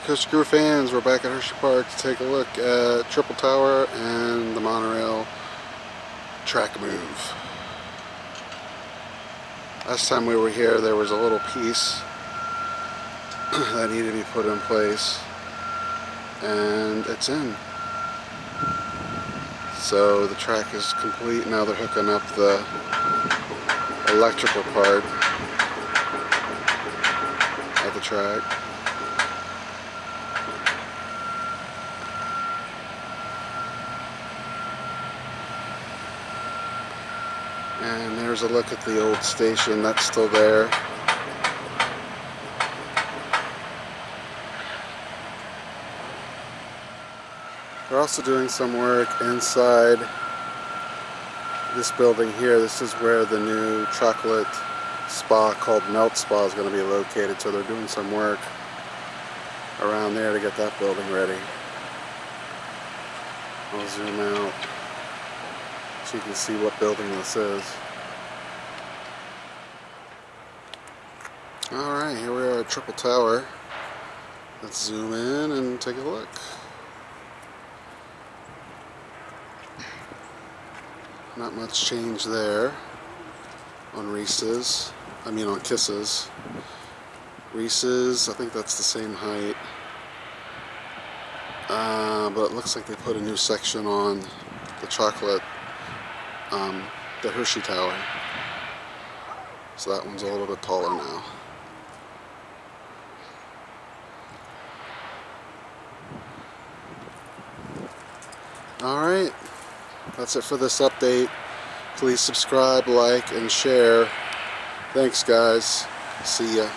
Coaster Crew fans, we're back at Hersheypark to take a look at Triple Tower and the Monorail track move. Last time we were here there was a little piece that needed to be put in place, and it's in. So the track is complete. Now they're hooking up the electrical part of the track. And there's a look at the old station, that's still there. They're also doing some work inside this building here. This is where the new chocolate spa called Melt Spa is going to be located. So they're doing some work around there to get that building ready. I'll zoom out so you can see what building this is. Alright, here we are at Triple Tower. Let's zoom in and take a look. Not much change there on Reese's. I mean on Kisses. Reese's, I think that's the same height. But it looks like they put a new section on the chocolate, the Hershey Tower. So that one's a little bit taller now. Alright, that's it for this update. Please subscribe, like, and share. Thanks guys. See ya.